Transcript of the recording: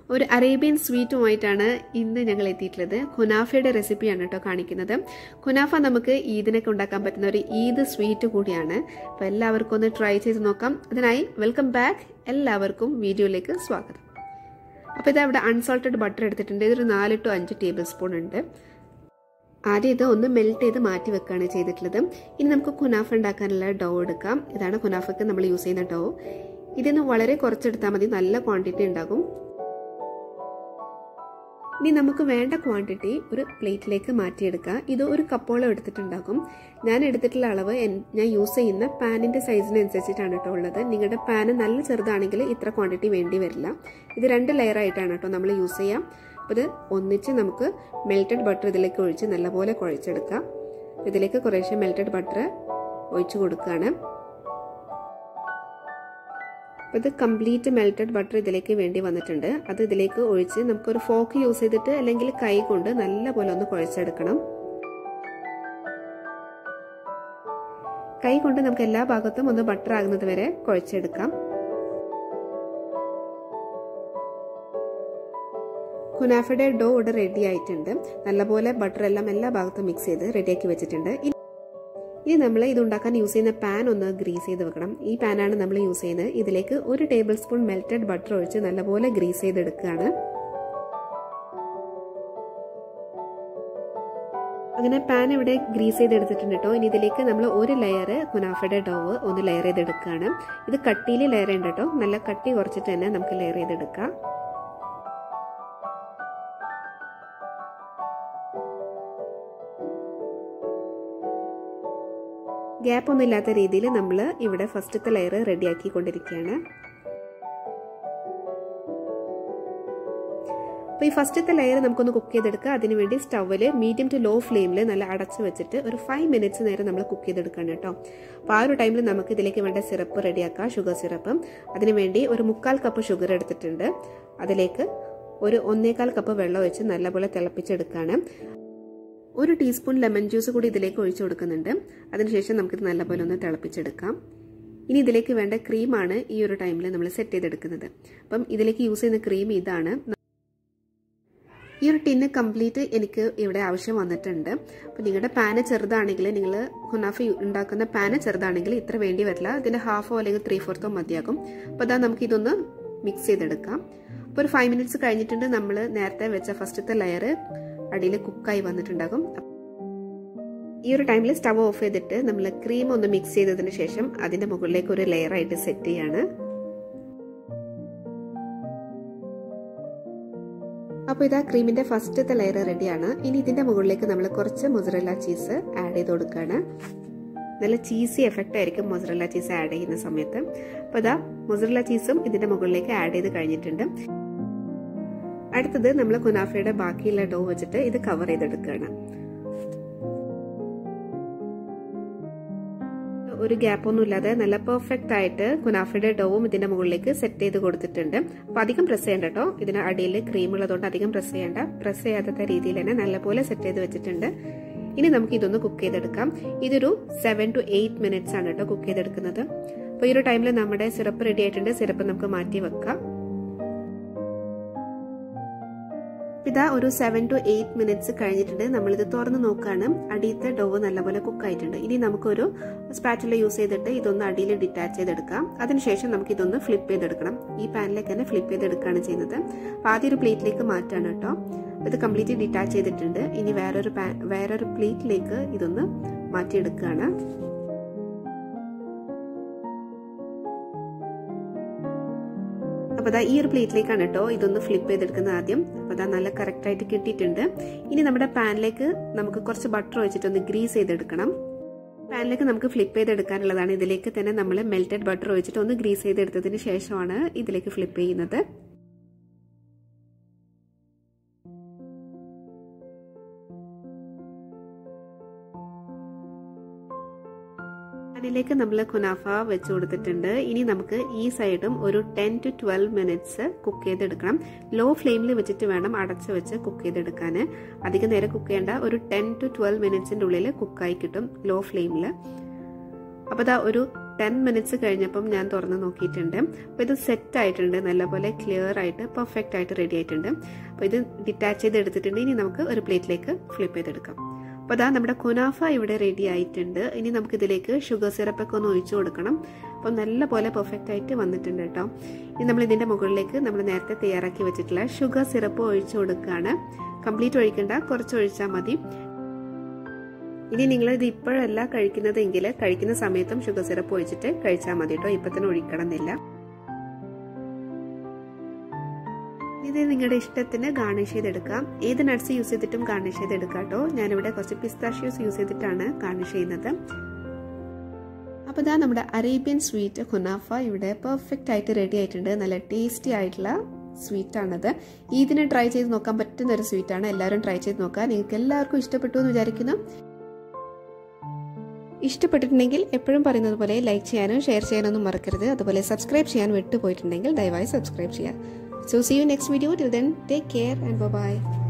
ഒരു അറേബ്യൻ സ്വീറ്റുമായിട്ടാണ് ഇന്ന് ഞങ്ങൾ എത്തിയിട്ടുള്ളത്. കുനാഫയുടെ റെസിപ്പിയാണ് കേട്ടോ കാണിക്കുന്നത്. കുനാഫ നമുക്ക് ഈദിനൊക്കെ ഉണ്ടാക്കാൻ പറ്റുന്ന ഒരു ഈദ് സ്വീറ്റ് കൂടിയാണ്. അപ്പോൾ എല്ലാവർക്കും ഒന്ന് ട്രൈ ചെയ്ത് നോക്കാം. അതിനായി വെൽക്കം ബാക്ക്, എല്ലാവർക്കും വീഡിയോയിലേക്ക് സ്വാഗതം. അപ്പോൾ ഇത് അവിടെ അൺസോൾട്ടഡ് ബട്ടർ എടുത്തിട്ടുണ്ട്. ഇതൊരു 4 to 5 ടേബിൾ സ്പൂൺ ഉണ്ട്. ആദ്യം ഇത് ഒന്ന് മെൽറ്റ് ചെയ്ത് മാറ്റി വെക്കുകയാണ് ചെയ്തിട്ടുള്ളത്. ഇനി നമുക്ക് കുനാഫ ഉണ്ടാക്കാനുള്ള ഡോ എടുക്കാം. ഇതാണ് കുനാഫയ്ക്ക് നമ്മൾ യൂസ് ചെയ്യുന്ന ഡോ. ഇതിന് വളരെ കുറച്ചെടുത്താൽ മതി, നല്ല ക്വാണ്ടിറ്റി ഉണ്ടാകും. ഇനി നമുക്ക് വേണ്ട ക്വാണ്ടിറ്റി ഒരു പ്ലേറ്റിലേക്ക് മാറ്റിയെടുക്കുക. ഇത് ഒരു കപ്പോളം എടുത്തിട്ടുണ്ടാകും. ഞാൻ എടുത്തിട്ടുള്ള അളവ് ഞാൻ യൂസ് ചെയ്യുന്ന പാനിന്റെ സൈസിനനുസരിച്ചിട്ടാണ് കേട്ടോ ഉള്ളത്. നിങ്ങളുടെ പാന് നല്ല ചെറുതാണെങ്കിൽ ഇത്ര ക്വാണ്ടിറ്റി വേണ്ടി വരില്ല. ഇത് 2 ലെയർ ആയിട്ടാണ് കേട്ടോ നമ്മൾ യൂസ് ചെയ്യാം. അപ്പോൾ ഇത് ഒന്നിച്ച് നമുക്ക് മെൽറ്റഡ് ബട്ടർ ഇതിലേക്ക് ഒഴിച്ച് നല്ലപോലെ കുഴച്ചെടുക്കാം. ഇതിലേക്ക് കുറേശ്ശെ മെൽറ്റഡ് ബട്ടർ ഒഴിച്ചു കൊടുക്കുകയാണ്. അപ്പോൾ ഇത് കംപ്ലീറ്റ് മെൽറ്റഡ് ബട്ടർ ഇതിലേക്ക് വേണ്ടി വന്നിട്ടുണ്ട്. അത് ഇതിലേക്ക് ഒഴിച്ച് നമുക്കൊരു ഫോക്ക് യൂസ് ചെയ്തിട്ട് അല്ലെങ്കിൽ കൈ കൊണ്ട് നല്ലപോലെ ഒന്ന് കുഴച്ചെടുക്കണം. കൈ കൊണ്ട് നമുക്ക് എല്ലാ ഭാഗത്തും ഒന്ന് ബട്ടർ ആകുന്നത് വരെ കുഴച്ചെടുക്കാം. കുനാഫയുടെ ഡോ ഇവിടെ റെഡി ആയിട്ടുണ്ട്. നല്ലപോലെ ബട്ടർ എല്ലാം എല്ലാ ഭാഗത്തും മിക്സ് ചെയ്ത് റെഡിയാക്കി വെച്ചിട്ടുണ്ട്. ഇനി നമ്മൾ ഇത് ഉണ്ടാക്കാൻ യൂസ് ചെയ്യുന്ന പാൻ ഒന്ന് ഗ്രീസ് ചെയ്ത് വെക്കണം. ഈ പാനാണ് നമ്മൾ യൂസ് ചെയ്യുന്നത്. ഇതിലേക്ക് 1 ടേബിൾ സ്പൂൺ മെൽറ്റഡ് ബട്ടർ ഒഴിച്ച് നല്ലപോലെ ഗ്രീസ് ചെയ്തെടുക്കുകയാണ്. അങ്ങനെ പാൻ ഇവിടെ ഗ്രീസ് ചെയ്തെടുത്തിട്ടുണ്ട് കേട്ടോ. ഇനി ഇതിലേക്ക് നമ്മൾ 1 ലെയർ കുനാഫയുടെ ഡോ ഒന്ന് ലെയർ ചെയ്തെടുക്കുകയാണ്. ഇത് കട്ടിയിൽ ലെയർ ഉണ്ട് കേട്ടോ. നല്ല കട്ടി കുറച്ചിട്ട് തന്നെ നമുക്ക് ലെയർ ചെയ്തെടുക്കാം. ഗ്യാപ്പ് ഒന്നും ഇല്ലാത്ത രീതിയിൽ നമ്മൾ ഇവിടെ ഫസ്റ്റത്തെ ലെയർ റെഡിയാക്കിക്കൊണ്ടിരിക്കുകയാണ്. അപ്പോൾ ഈ ഫസ്റ്റത്തെ ലെയർ നമുക്കൊന്ന് കുക്ക് ചെയ്തെടുക്കുക. അതിനുവേണ്ടി സ്റ്റൗവിൽ മീഡിയം ടു ലോ ഫ്ലെയിമിൽ നല്ല അടച്ചു വെച്ചിട്ട് ഒരു 5 മിനിറ്റ്സ് നേരം നമ്മൾ കുക്ക് ചെയ്തെടുക്കണം കേട്ടോ. അപ്പോൾ ആ ഒരു ടൈമിൽ നമുക്ക് ഇതിലേക്ക് വേണ്ട സിറപ്പ് റെഡിയാക്കാം, ഷുഗർ സിറപ്പ്. അതിനുവേണ്ടി ഒരു 3/4 കപ്പ് ഷുഗർ എടുത്തിട്ടുണ്ട്. അതിലേക്ക് ഒരു 1/4 കപ്പ് വെള്ളം ഒഴിച്ച് നല്ലപോലെ തിളപ്പിച്ചെടുക്കുകയാണ്. 1 ടീസ്പൂൺ ലെമൺ ജ്യൂസ് കൂടി ഇതിലേക്ക് ഒഴിച്ചു കൊടുക്കുന്നുണ്ട്. അതിനുശേഷം നമുക്കിത് നല്ലപോലെ ഒന്ന് തിളപ്പിച്ചെടുക്കാം. ഇനി ഇതിലേക്ക് വേണ്ട ക്രീമാണ് ഈ ഒരു ടൈമിൽ നമ്മൾ സെറ്റ് ചെയ്തെടുക്കുന്നത്. അപ്പം ഇതിലേക്ക് യൂസ് ചെയ്യുന്ന ക്രീം ഇതാണ്. ഈ ഒരു ടിന്ന് കംപ്ലീറ്റ് എനിക്ക് ഇവിടെ ആവശ്യം വന്നിട്ടുണ്ട്. അപ്പം നിങ്ങളുടെ പാന് ചെറുതാണെങ്കിൽ, നിങ്ങൾ കുനാഫ ഉണ്ടാക്കുന്ന പാന് ചെറുതാണെങ്കിൽ ഇത്ര വേണ്ടി വരില്ല. ഇതിൻ്റെ ഹാഫോ അല്ലെങ്കിൽ 3/4 മതിയാകും. അപ്പോൾ അതാ നമുക്ക് ഇതൊന്ന് മിക്സ് ചെയ്തെടുക്കാം. അപ്പോൾ ഒരു 5 മിനിറ്റ്സ് കഴിഞ്ഞിട്ടുണ്ട്. നമ്മൾ നേരത്തെ വെച്ച ഫസ്റ്റത്തെ ലെയർ അടിയിൽ കുക്കായി വന്നിട്ടുണ്ടാകും. ഈ ഒരു ടൈമിൽ സ്റ്റവ് ഓഫ് ചെയ്തിട്ട് നമ്മൾ ക്രീം ഒന്ന് മിക്സ് ചെയ്തതിന് ശേഷം അതിന്റെ മുകളിലേക്ക് ഒരു ലെയർ ആയിട്ട് സെറ്റ് ചെയ്യാണ്. അപ്പോൾ ഇതാ ക്രീമിന്റെ ഫസ്റ്റത്തെ ലെയർ റെഡിയാണ്. ഇനി ഇതിന്റെ മുകളിലേക്ക് നമ്മൾ കുറച്ച് മൊസറല്ല ചീസ് ആഡ് ചെയ്ത് കൊടുക്കുകയാണ്. നല്ല ചീസി എഫക്റ്റ് ആയിരിക്കും മൊസറല്ല ചീസ് ആഡ് ചെയ്യുന്ന സമയത്ത്. അപ്പോൾ ഇതാ മൊസറല്ല ചീസും ഇതിന്റെ മുകളിലേക്ക് ആഡ് ചെയ്ത് കഴിഞ്ഞിട്ടുണ്ട്. അടുത്തത് നമ്മൾ കുനാഫയുടെ ബാക്കിയുള്ള ഡോ വെച്ചിട്ട് ഇത് കവർ ചെയ്തെടുക്കുകയാണ്. ഒരു ഗ്യാപ്പ് ഒന്നും ഇല്ലാതെ നല്ല പെർഫെക്റ്റ് ആയിട്ട് കുനാഫയുടെ ഡോവും ഇതിന്റെ മുകളിലേക്ക് സെറ്റ് ചെയ്ത് കൊടുത്തിട്ടുണ്ട്. അപ്പൊ അധികം പ്രസ് ചെയ്യണ്ട കേട്ടോ. ഇതിന് അടിയിൽ ക്രീം ഉള്ളതുകൊണ്ട് അധികം പ്രസ് ചെയ്യണ്ട. പ്രസ് ചെയ്യാത്ത രീതിയിൽ തന്നെ നല്ലപോലെ സെറ്റ് ചെയ്ത് വെച്ചിട്ടുണ്ട്. ഇനി നമുക്ക് ഇതൊന്ന് കുക്ക് ചെയ്തെടുക്കാം. ഇതൊരു 7 to 8 മിനിറ്റ്സ് ആണ് കേട്ടോ കുക്ക് ചെയ്തെടുക്കുന്നത്. അപ്പൊ ഈ ഒരു ടൈമിൽ നമ്മുടെ സിറപ്പ് റെഡി ആയിട്ടുണ്ട്. സിറപ്പ് നമുക്ക് മാറ്റി വെക്കാം. ഇതാ ഒരു 7 to 8 മിനിറ്റ്സ് കഴിഞ്ഞിട്ടുണ്ട്. നമ്മളിത് തുറന്ന് നോക്കുകയാണ്. അടിയത്തെ ഡോ നല്ലപോലെ കുക്കായിട്ടുണ്ട്. ഇനി നമുക്കൊരു സ്പാറ്റുല യൂസ് ചെയ്തിട്ട് ഇതൊന്ന് അടിയിൽ ഡിറ്റാച്ച് ചെയ്തെടുക്കാം. അതിനുശേഷം നമുക്ക് ഇതൊന്ന് ഫ്ലിപ്പ് ചെയ്തെടുക്കണം. ഈ പാനിലേക്ക് തന്നെ ഫ്ലിപ്പ് ചെയ്തെടുക്കുകയാണ് ചെയ്യുന്നത്. അപ്പോൾ ആദ്യം ഒരു പ്ലേറ്റിലേക്ക് മാറ്റാണ് കേട്ടോ. ഇത് കംപ്ലീറ്റ് ഡിറ്റാച്ച് ചെയ്തിട്ടുണ്ട്. ഇനി വേറൊരു പ്ലേറ്റിലേക്ക് ഇതൊന്ന് മാറ്റിയെടുക്കുകയാണ്. അപ്പോൾ അതാ ഈ ഒരു പ്ലേറ്റിലേക്കാണ് കേട്ടോ ഇതൊന്ന് ഫ്ലിപ്പ് ചെയ്തെടുക്കുന്നത് ആദ്യം. അപ്പോൾ അതാ നല്ല കറക്റ്റ് ആയിട്ട് കിട്ടിയിട്ടുണ്ട്. ഇനി നമ്മുടെ പാനിലേക്ക് നമുക്ക് കുറച്ച് ബട്ടർ ഒഴിച്ചിട്ടൊന്ന് ഗ്രീസ് ചെയ്തെടുക്കണം. പാനിലേക്ക് നമുക്ക് ഫ്ലിപ്പ് ചെയ്തെടുക്കാനുള്ളതാണ്. ഇതിലേക്ക് തന്നെ നമ്മൾ മെൽറ്റഡ് ബട്ടർ ഒഴിച്ചിട്ട് ഒന്ന് ഗ്രീസ് ചെയ്തെടുത്തതിന് ശേഷമാണ് ഇതിലേക്ക് ഫ്ലിപ്പ് ചെയ്യുന്നത്. പാനിലേക്ക് നമ്മൾ കുനാഫ വെച്ച് കൊടുത്തിട്ടുണ്ട്. ഇനി നമുക്ക് ഈ സൈഡും ഒരു 10 to 12 മിനിറ്റ്സ് കുക്ക് ചെയ്തെടുക്കണം. ലോ ഫ്ലെയിമിൽ വെച്ചിട്ട് വേണം അടച്ചു വെച്ച് കുക്ക് ചെയ്തെടുക്കാൻ. അധികം നേരം കുക്ക് ചെയ്യേണ്ട. ഒരു 10 to 12 മിനിറ്റ്സിന്റെ ഉള്ളിൽ കുക്കായി കിട്ടും ലോ ഫ്ലെയിമിൽ. അപ്പോൾ അതാ ഒരു 10 മിനിറ്റ്സ് കഴിഞ്ഞപ്പം ഞാൻ തുറന്ന് നോക്കിയിട്ടുണ്ട്. അപ്പോൾ ഇത് സെറ്റ് ആയിട്ടുണ്ട്, നല്ലപോലെ ക്ലിയർ ആയിട്ട് പെർഫെക്റ്റ് ആയിട്ട് റെഡി ആയിട്ടുണ്ട്. അപ്പോൾ ഇത് ഡിറ്റാച്ച് ചെയ്ത് എടുത്തിട്ടുണ്ട്. ഇനി നമുക്ക് ഒരു പ്ലേറ്റിലേക്ക് ഫ്ലിപ്പ് ചെയ്തെടുക്കാം. അപ്പോൾ അതാ നമ്മുടെ കുനാഫ ഇവിടെ റെഡി ആയിട്ടുണ്ട്. ഇനി നമുക്കിതിലേക്ക് ഷുഗർ സിറപ്പൊക്കെ ഒന്ന് ഒഴിച്ചു കൊടുക്കണം. അപ്പോൾ നല്ലപോലെ പെർഫെക്റ്റ് ആയിട്ട് വന്നിട്ടുണ്ട് കേട്ടോ. ഇനി നമ്മൾ ഇതിൻ്റെ മുകളിലേക്ക് നമ്മൾ നേരത്തെ തയ്യാറാക്കി വെച്ചിട്ടുള്ള ഷുഗർ സിറപ്പ് ഒഴിച്ചു കൊടുക്കുകയാണ്. കംപ്ലീറ്റ് ഒഴിക്കണ്ട, കുറച്ച് ഒഴിച്ചാൽ മതി. ഇനി നിങ്ങൾ ഇത് ഇപ്പോഴല്ല കഴിക്കുന്നതെങ്കിൽ കഴിക്കുന്ന സമയത്തും ഷുഗർ സിറപ്പ് ഒഴിച്ചിട്ട് കഴിച്ചാൽ മതി കേട്ടോ. ഇപ്പം തന്നെ ഒഴിക്കണമെന്നില്ല. ഇത് നിങ്ങളുടെ ഇഷ്ടത്തിന് ഗാർണിഷ് ചെയ്തെടുക്കാം. ഏത് നട്ട്സ് യൂസ് ചെയ്തിട്ടും ഗാർണിഷ് ചെയ്തെടുക്കാം കേട്ടോ. ഞാനിവിടെ കുറച്ച് പിസ്താഷ്യൂസ് യൂസ് ചെയ്തിട്ടാണ് ഗാർണിഷ് ചെയ്യുന്നത്. അപ്പോൾ ഇതാ നമ്മുടെ അറേബ്യൻ സ്വീറ്റ് കുനാഫ ഇവിടെ പെർഫെക്റ്റ് ആയിട്ട് റെഡി ആയിട്ടുണ്ട്. നല്ല ടേസ്റ്റി ആയിട്ടുള്ള സ്വീറ്റാണത്. ഇതിന് ട്രൈ ചെയ്ത് നോക്കാൻ പറ്റുന്ന ഒരു സ്വീറ്റാണ്. എല്ലാവരും ട്രൈ ചെയ്ത് നോക്കാം. നിങ്ങൾക്ക് എല്ലാവർക്കും ഇഷ്ടപ്പെട്ടു എന്ന് വിചാരിക്കുന്നു. ഇഷ്ടപ്പെട്ടിട്ടുണ്ടെങ്കിൽ എപ്പോഴും പറയുന്നത് പോലെ ലൈക്ക് ചെയ്യാനും ഷെയർ ചെയ്യാനൊന്നും മറക്കരുത്. അതുപോലെ സബ്സ്ക്രൈബ് ചെയ്യാൻ വിട്ടുപോയിട്ടുണ്ടെങ്കിൽ ദയവായി സബ്സ്ക്രൈബ് ചെയ്യാം. So see you next video. Till then, take care and bye-bye.